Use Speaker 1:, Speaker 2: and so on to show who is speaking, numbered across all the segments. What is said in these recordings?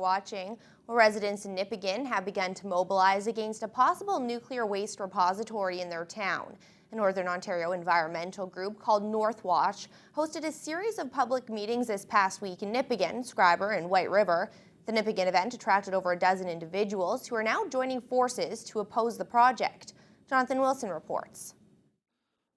Speaker 1: watching. Well, residents in Nipigon have begun to mobilize against a possible nuclear waste repository in their town. A Northern Ontario environmental group called Northwatch hosted a series of public meetings this past week in Nipigon, Scriber, and White River. The Nipigon event attracted over a dozen individuals who are now joining forces to oppose the project. Jonathan Wilson reports.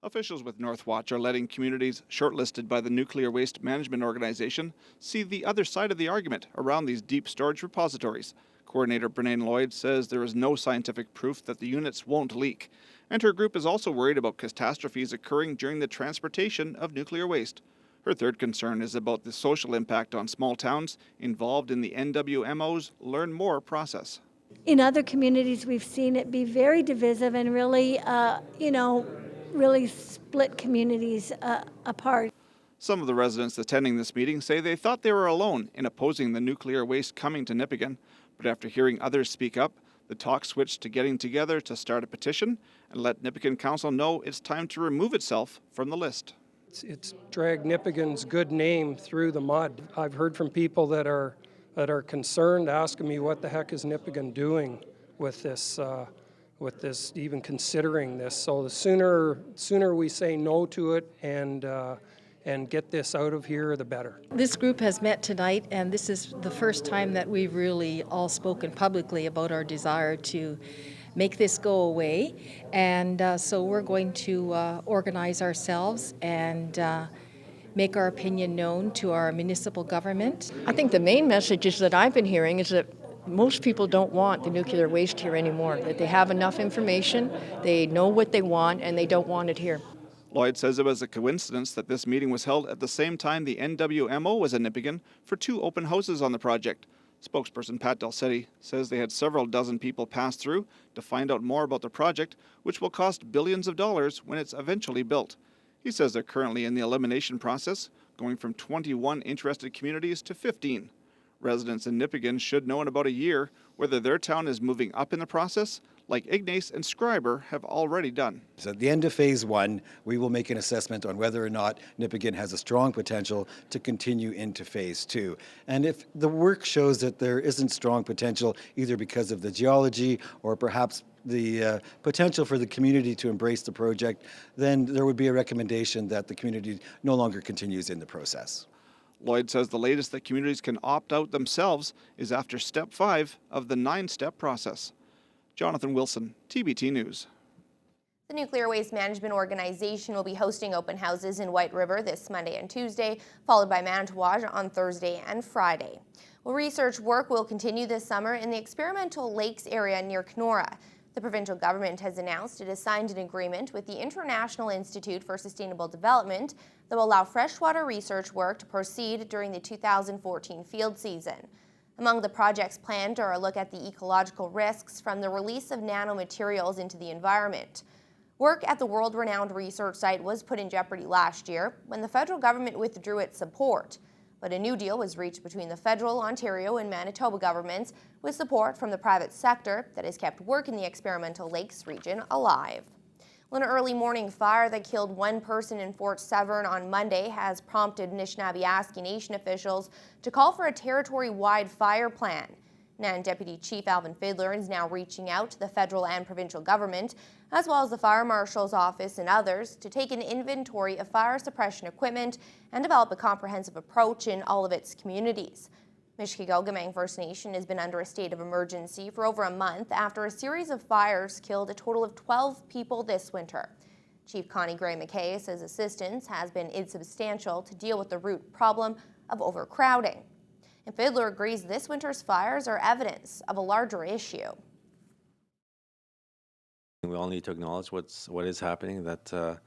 Speaker 2: Officials with Northwatch are letting communities shortlisted by the Nuclear Waste Management Organization see the other side of the argument around these deep storage repositories. Coordinator Brene Lloyd says there is no scientific proof that the units won't leak, and her group is also worried about catastrophes occurring during the transportation of nuclear waste. Her third concern is about the social impact on small towns involved in the NWMO's Learn More process.
Speaker 3: In other communities, we've seen it be very divisive and really, really split communities apart.
Speaker 2: Some of the residents attending this meeting say they thought they were alone in opposing the nuclear waste coming to Nipigon, but after hearing others speak up, the talk switched to getting together to start a petition and let Nipigon Council know it's time to remove itself from the list.
Speaker 4: It's dragged Nipigon's good name through the mud. I've heard from people that are concerned, asking me what the heck is Nipigon doing with this, even considering this. So the sooner we say no to it and get this out of here, the better.
Speaker 5: This group has met tonight, and this is the first time that we've really all spoken publicly about our desire to make this go away. And so we're going to organize ourselves and make our opinion known to our municipal government.
Speaker 6: I think the main message that I've been hearing is that most people don't want the nuclear waste here anymore, that they have enough information, they know what they want, and they don't want it here.
Speaker 2: Lloyd says it was a coincidence that this meeting was held at the same time the NWMO was in Nipigon for 2 open houses on the project. Spokesperson Pat Delcetti says they had several dozen people pass through to find out more about the project, which will cost billions of dollars when it's eventually built. He says they're currently in the elimination process, going from 21 interested communities to 15. Residents in Nipigon should know in about a year whether their town is moving up in the process, like Ignace and Scriber have already done.
Speaker 7: So at the end of phase 1, we will make an assessment on whether or not Nipigon has a strong potential to continue into phase 2. And if the work shows that there isn't strong potential, either because of the geology or perhaps the potential for the community to embrace the project, then there would be a recommendation that the community no longer continues in the process.
Speaker 2: Lloyd says the latest that communities can opt out themselves is after step 5 of the 9-step process. Jonathan Wilson, TBT News.
Speaker 1: The Nuclear Waste Management Organization will be hosting open houses in White River this Monday and Tuesday, followed by Manitowocq on Thursday and Friday. Well, research work will continue this summer in the experimental lakes area near Kenora. The provincial government has announced it has signed an agreement with the International Institute for Sustainable Development that will allow freshwater research work to proceed during the 2014 field season. Among the projects planned are a look at the ecological risks from the release of nanomaterials into the environment. Work at the world-renowned research site was put in jeopardy last year when the federal government withdrew its support. But a new deal was reached between the federal, Ontario, and Manitoba governments with support from the private sector that has kept work in the experimental lakes region alive. Well, an early morning fire that killed 1 person in Fort Severn on Monday has prompted Anishinaabe Nation officials to call for a territory-wide fire plan. And Deputy Chief Alvin Fiddler is now reaching out to the federal and provincial government, as well as the Fire Marshal's office and others, to take an inventory of fire suppression equipment and develop a comprehensive approach in all of its communities. Mishkegowgamang First Nation has been under a state of emergency for over a month after a series of fires killed a total of 12 people this winter. Chief Connie Gray McKay says assistance has been insubstantial to deal with the root problem of overcrowding. And Fiddler agrees this winter's fires are evidence of a larger issue.
Speaker 8: We all need to acknowledge what is happening, that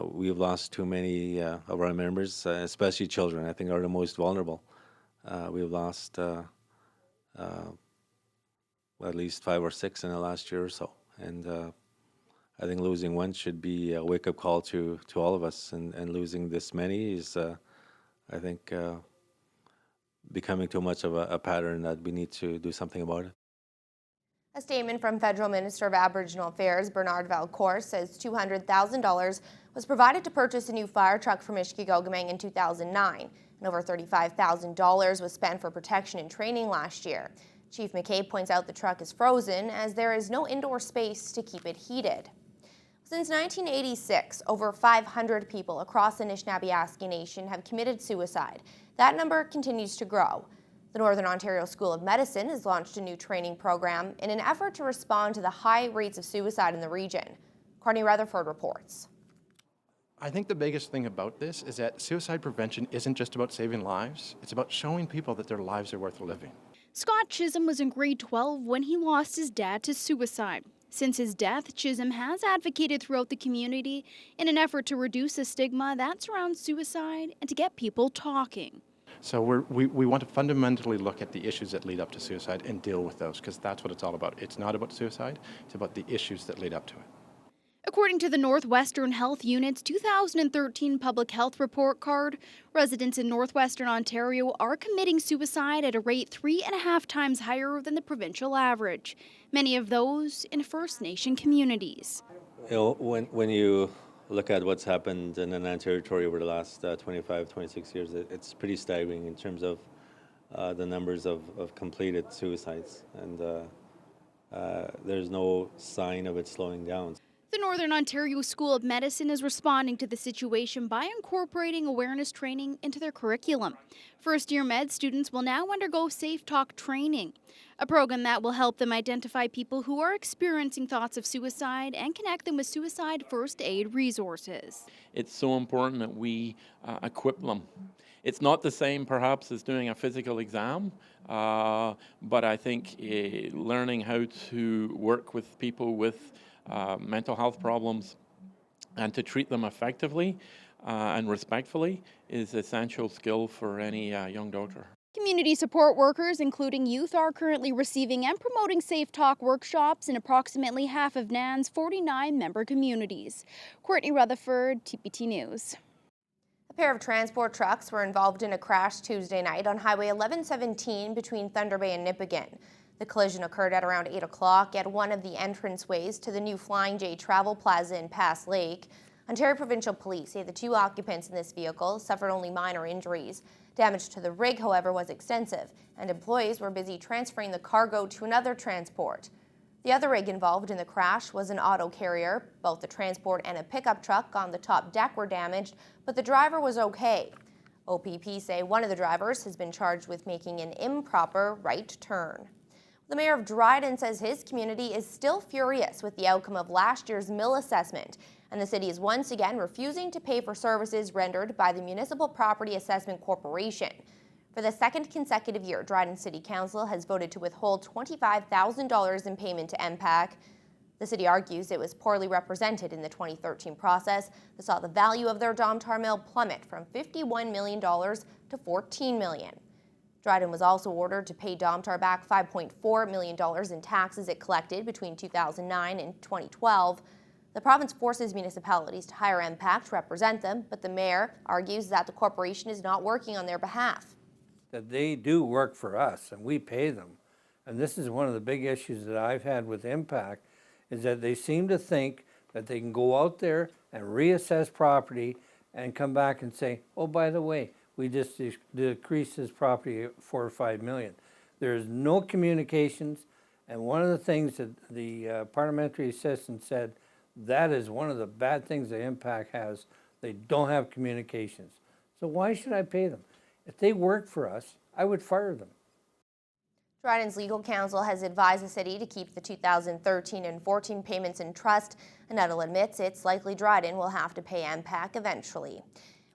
Speaker 8: we've lost too many of our members, especially children, I think are the most vulnerable. We've lost at least 5 or 6 in the last year or so. And I think losing one should be a wake-up call to all of us. And losing this many is, I think, becoming too much of a pattern that we need to do something about it.
Speaker 1: A statement from Federal Minister of Aboriginal Affairs Bernard Valcourt says $200,000 was provided to purchase a new fire truck for Mishkegowgamang in 2009. and over $35,000 was spent for protection and training last year. Chief McKay points out the truck is frozen as there is no indoor space to keep it heated. Since 1986, over 500 people across the Anishinaabe Nation have committed suicide. That number continues to grow. The Northern Ontario School of Medicine has launched a new training program in an effort to respond to the high rates of suicide in the region. Courtney Rutherford reports.
Speaker 9: I think the biggest thing about this is that suicide prevention isn't just about saving lives, it's about showing people that their lives are worth living.
Speaker 10: Scott Chisholm was in grade 12 when he lost his dad to suicide. Since his death, Chisholm has advocated throughout the community in an effort to reduce the stigma that surrounds suicide and to get people talking.
Speaker 9: So we want to fundamentally look at the issues that lead up to suicide and deal with those, because that's what it's all about. It's not about suicide, it's about the issues that lead up to it.
Speaker 10: According to the Northwestern Health Unit's 2013 Public Health Report Card, residents in Northwestern Ontario are committing suicide at a rate 3.5 times higher than the provincial average, many of those in First Nation communities.
Speaker 8: You know, when you look at what's happened in the Northern Territory over the last 25, 26 years, it's pretty staggering in terms of the numbers of completed suicides, and there's no sign of it slowing down.
Speaker 10: The Northern Ontario School of Medicine is responding to the situation by incorporating awareness training into their curriculum. First-year med students will now undergo Safe Talk training, a program that will help them identify people who are experiencing thoughts of suicide and connect them with suicide first aid resources.
Speaker 11: It's so important that we equip them. It's not the same, perhaps, as doing a physical exam, but I think learning how to work with people with mental health problems and to treat them effectively and respectfully is an essential skill for any young doctor.
Speaker 10: Community support workers, including youth, are currently receiving and promoting Safe Talk workshops in approximately half of NAN's 49 member communities. Courtney Rutherford, TPT News.
Speaker 1: A pair of transport trucks were involved in a crash Tuesday night on Highway 1117 between Thunder Bay and Nipigon. The collision occurred at around 8 o'clock at one of the entranceways to the new Flying J Travel Plaza in Pass Lake. Ontario Provincial Police say the two occupants in this vehicle suffered only minor injuries. Damage to the rig, however, was extensive, and employees were busy transferring the cargo to another transport. The other rig involved in the crash was an auto carrier. Both the transport and a pickup truck on the top deck were damaged, but the driver was okay. OPP say one of the drivers has been charged with making an improper right turn. The mayor of Dryden says his community is still furious with the outcome of last year's mill assessment, and the city is once again refusing to pay for services rendered by the Municipal Property Assessment Corporation. For the second consecutive year, Dryden City Council has voted to withhold $25,000 in payment to MPAC. The city argues it was poorly represented in the 2013 process that saw the value of their Domtar mill plummet from $51 million to $14 million. Dryden was also ordered to pay Domtar back $5.4 million in taxes it collected between 2009 and 2012. The province forces municipalities to hire MPAC to represent them, but the mayor argues that the corporation is not working on their behalf.
Speaker 12: That they do work for us and we pay them. And this is one of the big issues that I've had with MPAC, is that they seem to think that they can go out there and reassess property and come back and say, oh, by the way, we just decreased his property 4 or 5 million. There's no communications, and one of the things that the parliamentary assistant said, that is one of the bad things that MPAC has. They don't have communications. So why should I pay them? If they work for us, I would fire them.
Speaker 1: Dryden's legal counsel has advised the city to keep the 2013 and 14 payments in trust, and Nuttall admits it's likely Dryden will have to pay MPAC eventually.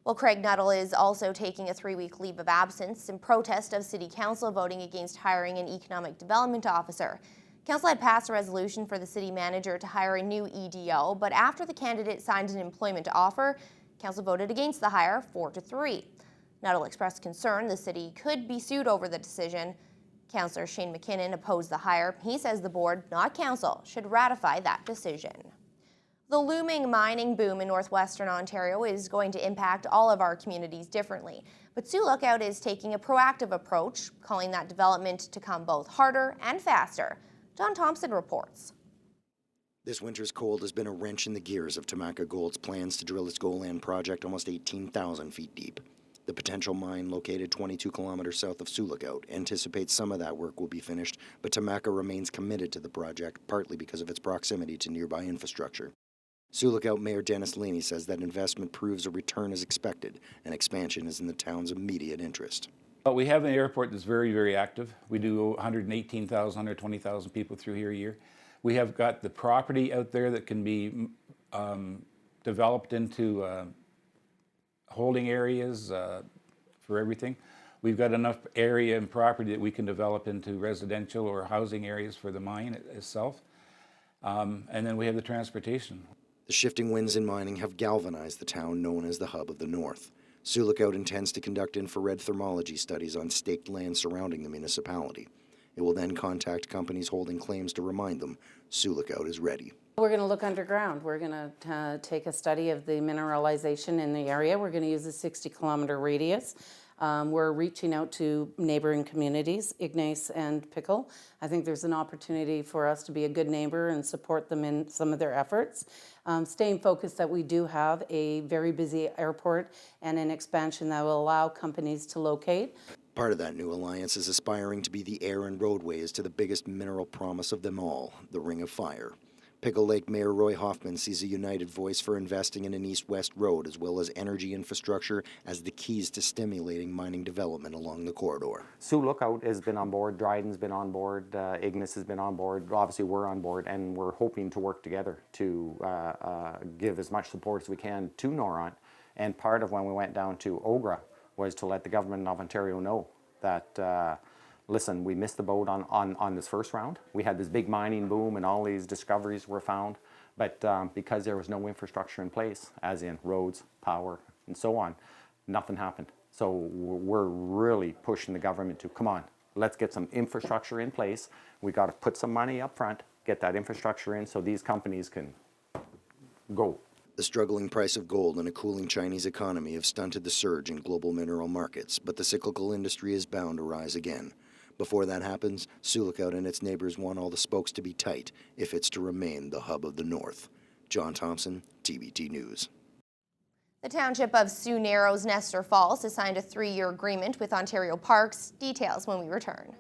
Speaker 1: Well, Craig Nuttall is also taking a 3-week leave of absence in protest of City Council voting against hiring an economic development officer. Council had passed a resolution for the city manager to hire a new EDO, but after the candidate signed an employment offer, Council voted against the hire 4-3. Nuttall expressed concern the city could be sued over the decision. Councillor Shane McKinnon opposed the hire. He says the board, not Council, should ratify that decision. The looming mining boom in northwestern Ontario is going to impact all of our communities differently. But Sioux Lookout is taking a proactive approach, calling that development to come both harder and faster. John Thompson reports.
Speaker 13: This winter's cold has been a wrench in the gears of Tamaka Gold's plans to drill its Golan project almost 18,000 feet deep. The potential mine, located 22 kilometers south of Sioux Lookout, anticipates some of that work will be finished, but Temaka remains committed to the project, partly because of its proximity to nearby infrastructure. Sioux Lookout Mayor Dennis Laney says that investment proves a return as expected, and expansion is in the town's immediate interest.
Speaker 14: But we have an airport that's very, very active. We do 118,000, 120,000 people through here a year. We have got the property out there that can be developed into holding areas for everything. We've got enough area and property that we can develop into residential or housing areas for the mine itself. And then we have the transportation.
Speaker 13: The shifting winds in mining have galvanized the town known as the hub of the North. Sioux Lookout intends to conduct infrared thermology studies on staked land surrounding the municipality. It will then contact companies holding claims to remind them Sioux Lookout is ready.
Speaker 15: We're going to look underground. We're going to take a study of the mineralization in the area. We're going to use a 60-kilometer radius. We're reaching out to neighboring communities, Ignace and Pickle. I think there's an opportunity for us to be a good neighbor and support them in some of their efforts. Staying focused that we do have a very busy airport and an expansion that will allow companies to locate.
Speaker 13: Part of that new alliance is aspiring to be the air and roadways to the biggest mineral promise of them all, the Ring of Fire. Pickle Lake Mayor Roy Hoffman sees a united voice for investing in an east-west road as well as energy infrastructure as the keys to stimulating mining development along the corridor.
Speaker 16: Sioux Lookout has been on board, Dryden's been on board, Ignace has been on board, obviously we're on board, and we're hoping to work together to give as much support as we can to Noront. And part of when we went down to Ogra was to let the government of Ontario know that listen, we missed the boat on this first round. We had this big mining boom and all these discoveries were found, but because there was no infrastructure in place, as in roads, power, and so on, nothing happened. So we're really pushing the government to, come on, let's get some infrastructure in place. We got to put some money up front, get that infrastructure in so these companies can go.
Speaker 13: The struggling price of gold and a cooling Chinese economy have stunted the surge in global mineral markets, but the cyclical industry is bound to rise again. Before that happens, Sioux Lookout and its neighbors want all the spokes to be tight if it's to remain the hub of the North. John Thompson, TBT News.
Speaker 1: The township of Sioux Narrows Nestor Falls has signed a 3-year agreement with Ontario Parks. Details when we return.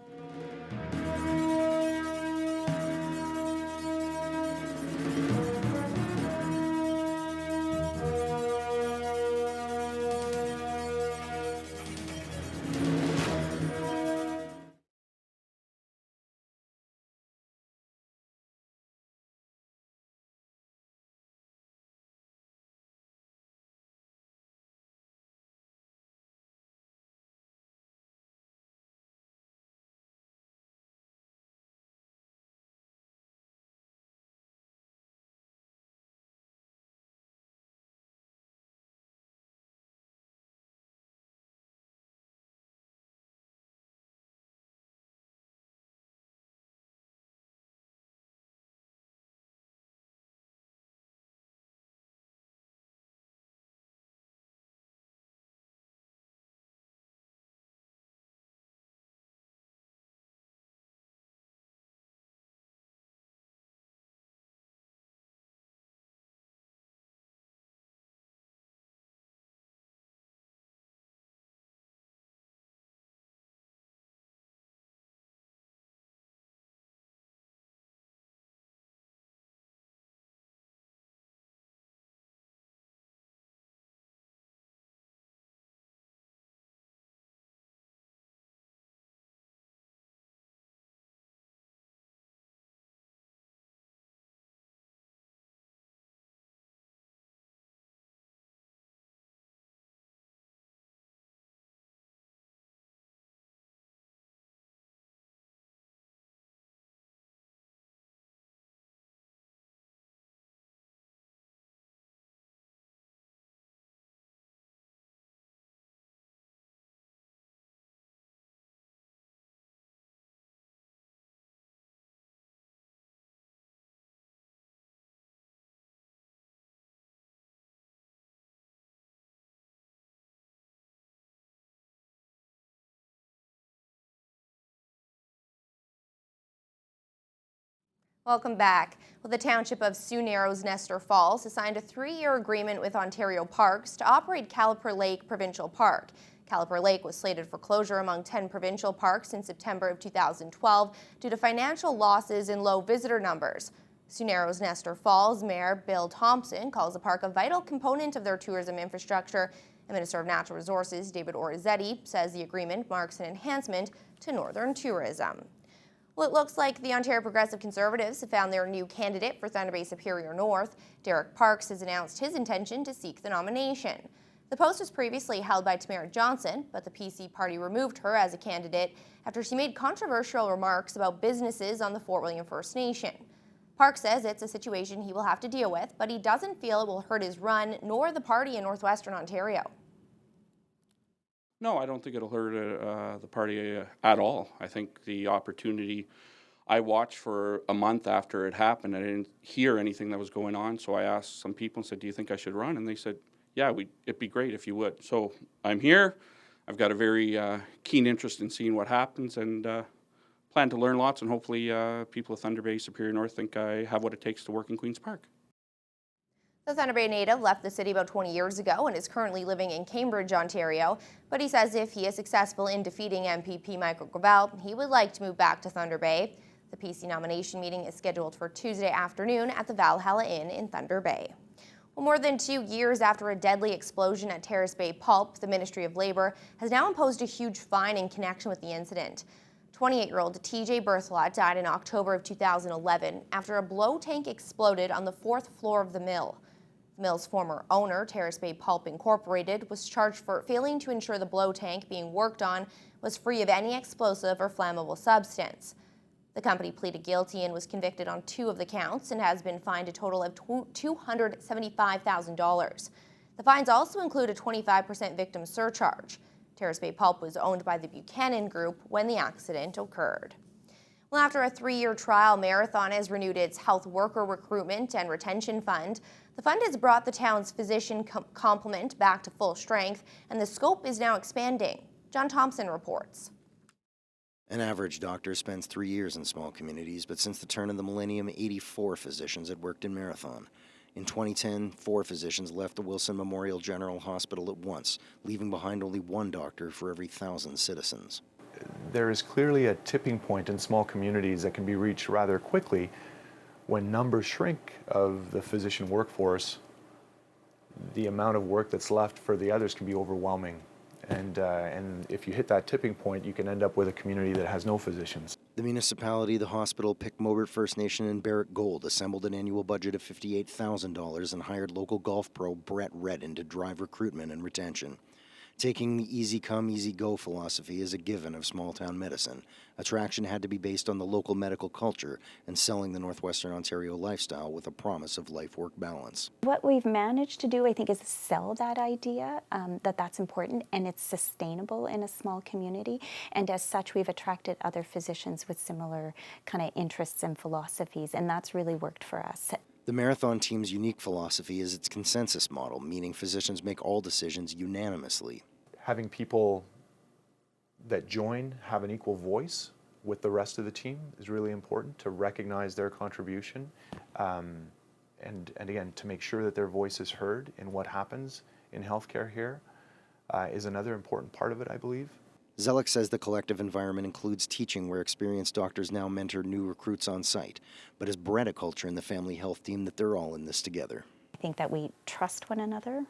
Speaker 1: Welcome back. Well, the township of Sioux Narrows Nestor Falls has signed a 3-year agreement with Ontario Parks to operate Caliper Lake Provincial Park. Caliper Lake was slated for closure among 10 provincial parks in September of 2012 due to financial losses and low visitor numbers. Sioux Narrow's Nestor Falls Mayor Bill Thompson calls the park a vital component of their tourism infrastructure, and Minister of Natural Resources David Orazietti says the agreement marks an enhancement to northern tourism. Well, it looks like the Ontario Progressive Conservatives have found their new candidate for Thunder Bay Superior North. Derek Parks has announced his intention to seek the nomination. The post was previously held by Tamara Johnson, but the PC party removed her as a candidate after she made controversial remarks about businesses on the Fort William First Nation. Parks says it's a situation he will have to deal with, but he doesn't feel it will hurt his run nor the party in northwestern Ontario.
Speaker 17: No, I don't think it'll hurt the party at all. I think the opportunity, I watched for a month after it happened. I didn't hear anything that was going on, so I asked some people and said, do you think I should run? And they said, yeah, it'd be great if you would. So I'm here. I've got a very keen interest in seeing what happens and plan to learn lots, and hopefully people of Thunder Bay Superior North think I have what it takes to work in Queen's Park.
Speaker 1: The Thunder Bay native left the city about 20 years ago and is currently living in Cambridge, Ontario. But he says if he is successful in defeating MPP Michael Gravel, he would like to move back to Thunder Bay. The PC nomination meeting is scheduled for Tuesday afternoon at the Valhalla Inn in Thunder Bay. Well, more than 2 years after a deadly explosion at Terrace Bay Pulp, the Ministry of Labour has now imposed a huge fine in connection with the incident. 28-year-old TJ Berthelot died in October of 2011 after a blow tank exploded on the 4th floor of the mill. The mill's former owner, Terrace Bay Pulp Incorporated, was charged for failing to ensure the blow tank being worked on was free of any explosive or flammable substance. The company pleaded guilty and was convicted on 2 of the counts and has been fined a total of $275,000. The fines also include a 25% victim surcharge. Terrace Bay Pulp was owned by the Buchanan Group when the accident occurred. Well, after a 3-year trial, Marathon has renewed its health worker recruitment and retention fund. The fund has brought the town's physician complement back to full strength, and the scope is now expanding. John Thompson reports.
Speaker 13: An average doctor spends 3 years in small communities, but since the turn of the millennium, 84 physicians had worked in Marathon. In 2010, 4 physicians left the Wilson Memorial General Hospital at once, leaving behind only 1 doctor for every 1,000 citizens.
Speaker 18: There is clearly a tipping point in small communities that can be reached rather quickly. When numbers shrink of the physician workforce, the amount of work that's left for the others can be overwhelming. And if you hit that tipping point, you can end up with a community that has no physicians.
Speaker 13: The municipality, the hospital, Pic-Mobert First Nation, and Barrick Gold assembled an annual budget of $58,000 and hired local golf pro Brett Redden to drive recruitment and retention. Taking the easy come, easy go philosophy is a given of small town medicine. Attraction had to be based on the local medical culture and selling the Northwestern Ontario lifestyle with a promise of life-work balance.
Speaker 19: What we've managed to do, I think, is sell that idea that that's important and it's sustainable in a small community. And as such, we've attracted other physicians with similar kind of interests and philosophies, and that's really worked for us.
Speaker 13: The Marathon team's unique philosophy is its consensus model, meaning physicians make all decisions unanimously.
Speaker 18: Having people that join have an equal voice with the rest of the team is really important to recognize their contribution and again, to make sure that their voice is heard in what happens in healthcare here is another important part of it, I believe.
Speaker 13: Zellick says the collective environment includes teaching where experienced doctors now mentor new recruits on site, but has bred a culture in the family health team that they're all in this together.
Speaker 19: I think that we trust one another.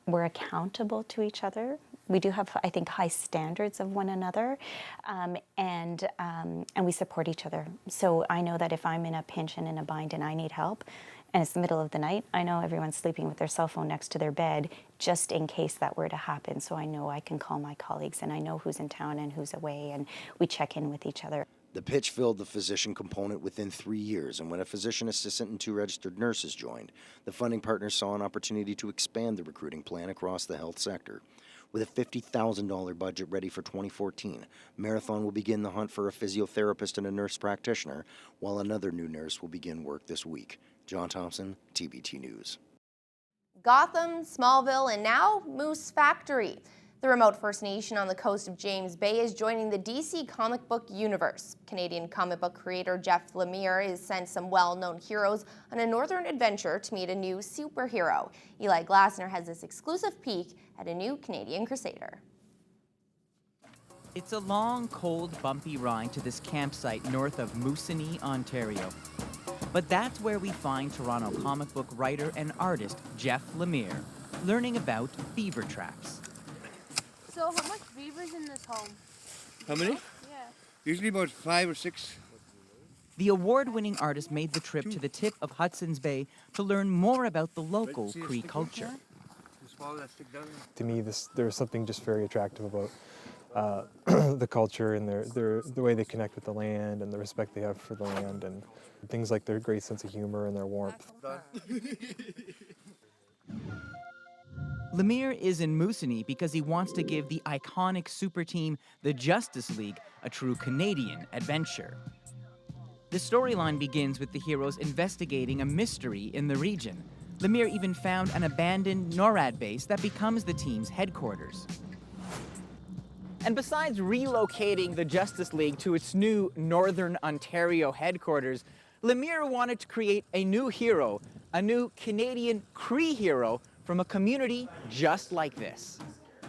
Speaker 19: We're accountable to each other. We do have, I think, high standards of one another, and we support each other. So I know that if I'm in a pinch and in a bind and I need help, and it's the middle of the night, I know everyone's sleeping with their cell phone next to their bed just in case that were to happen. So I know I can call my colleagues and I know who's in town and who's away, and we check in with each other.
Speaker 13: The pitch filled the physician component within 3 years, and when a physician assistant and 2 registered nurses joined, the funding partners saw an opportunity to expand the recruiting plan across the health sector. With a $50,000 budget ready for 2014, Marathon will begin the hunt for a physiotherapist and a nurse practitioner, while another new nurse will begin work this week. John Thompson, TBT News.
Speaker 1: Gotham, Smallville, and now Moose Factory. The remote First Nation on the coast of James Bay is joining the DC comic book universe. Canadian comic book creator Jeff Lemire has sent some well-known heroes on a northern adventure to meet a new superhero. Eli Glasner has this exclusive peek at a new Canadian crusader.
Speaker 20: It's a long, cold, bumpy ride to this campsite north of Moosonee, Ontario. But that's where we find Toronto comic book writer and artist Jeff Lemire, learning about beaver traps.
Speaker 21: So how much beavers in this home?
Speaker 22: How many?
Speaker 21: Yeah.
Speaker 22: Usually about 5 or 6.
Speaker 20: The award-winning artist made the trip to the tip of Hudson's Bay to learn more about the local Cree culture.
Speaker 23: To me, there's something just very attractive about the culture and the way they connect with the land and the respect they have for the land and things like their great sense of humor and their warmth.
Speaker 20: Lemire is in Moosonee because he wants to give the iconic super team, the Justice League, a true Canadian adventure. The storyline begins with the heroes investigating a mystery in the region. Lemire even found an abandoned NORAD base that becomes the team's headquarters. And besides relocating the Justice League to its new Northern Ontario headquarters, Lemire wanted to create a new hero, a new Canadian Cree hero from a community just like this.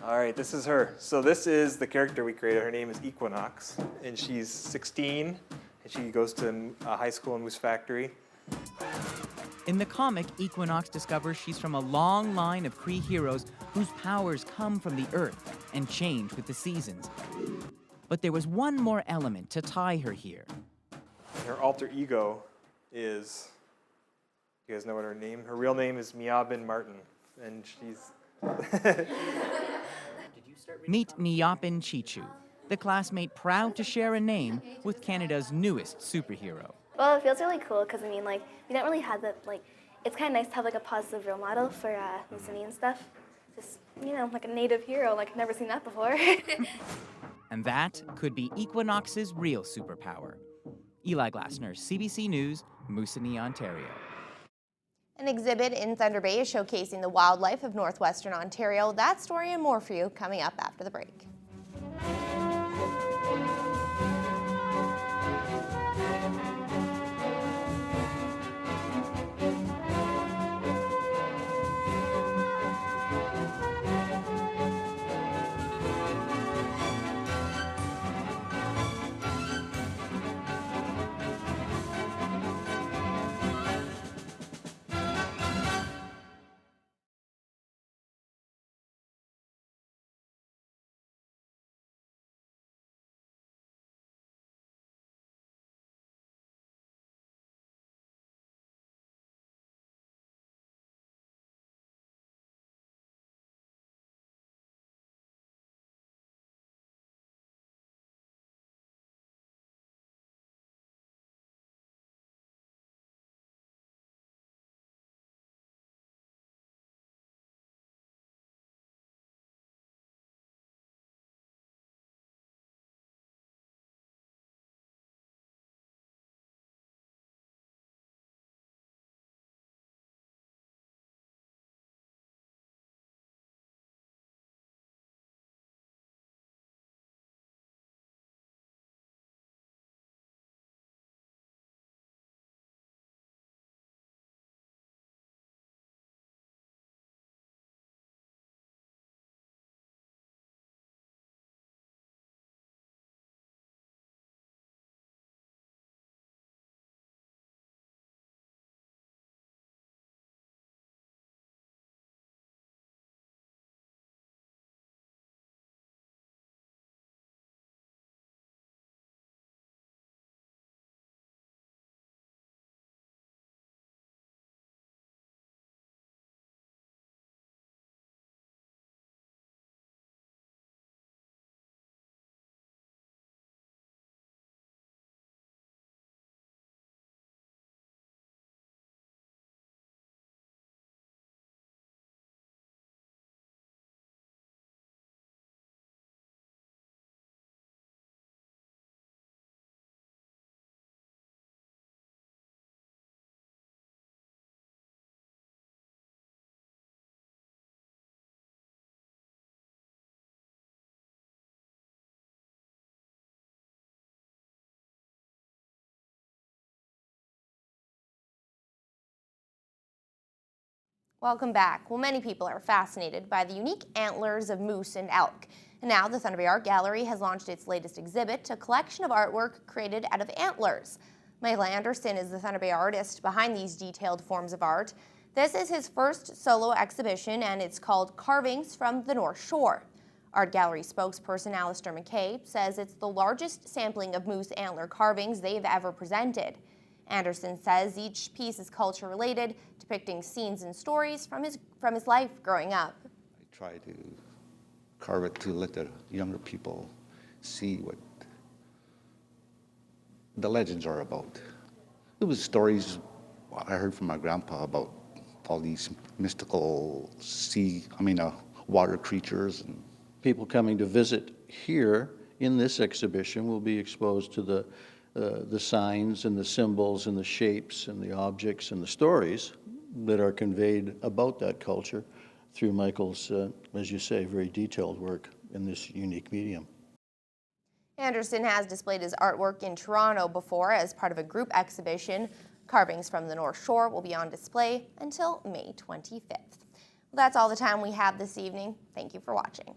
Speaker 24: All right, this is her. So this is the character we created. Her name is Equinox, and she's 16, and she goes to high school in Moose Factory.
Speaker 20: In the comic, Equinox discovers she's from a long line of Cree heroes whose powers come from the earth and change with the seasons. But there was one more element to tie her here.
Speaker 24: Her alter ego is, you guys know what her name? Her real name is Miabin Martin, and she's...
Speaker 20: Meet Niapin Chichu, the classmate proud to share a name with Canada's newest superhero.
Speaker 25: Well, it feels really cool because, I mean, like, we don't really have that, like, it's kind of nice to have, like, a positive role model for Moosonee and stuff. Just, you know, like a native hero, like, I've never seen that before.
Speaker 20: And that could be Equinox's real superpower. Eli Glasner, CBC News, Moosonee, Ontario.
Speaker 1: An exhibit in Thunder Bay is showcasing the wildlife of northwestern Ontario. That story and more for you coming up after the break. Welcome back. Well, many people are fascinated by the unique antlers of moose and elk. And now the Thunder Bay Art Gallery has launched its latest exhibit, a collection of artwork created out of antlers. Michael Anderson is the Thunder Bay artist behind these detailed forms of art. This is his first solo exhibition, and it's called Carvings from the North Shore. Art Gallery spokesperson Alistair McKay says it's the largest sampling of moose antler carvings they've ever presented. Anderson says each piece is culture-related, depicting scenes and stories from his life growing up.
Speaker 3: I try to carve it to let the younger people see what the legends are about. It was stories I heard from my grandpa about all these mystical water creatures. And
Speaker 4: people coming to visit here in this exhibition will be exposed to the signs and the symbols and the shapes and the objects and the stories that are conveyed about that culture through Michael's, as you say, very detailed work in this unique medium.
Speaker 1: Anderson has displayed his artwork in Toronto before as part of a group exhibition. Carvings from the North Shore will be on display until May 25th. Well, that's all the time we have this evening. Thank you for watching.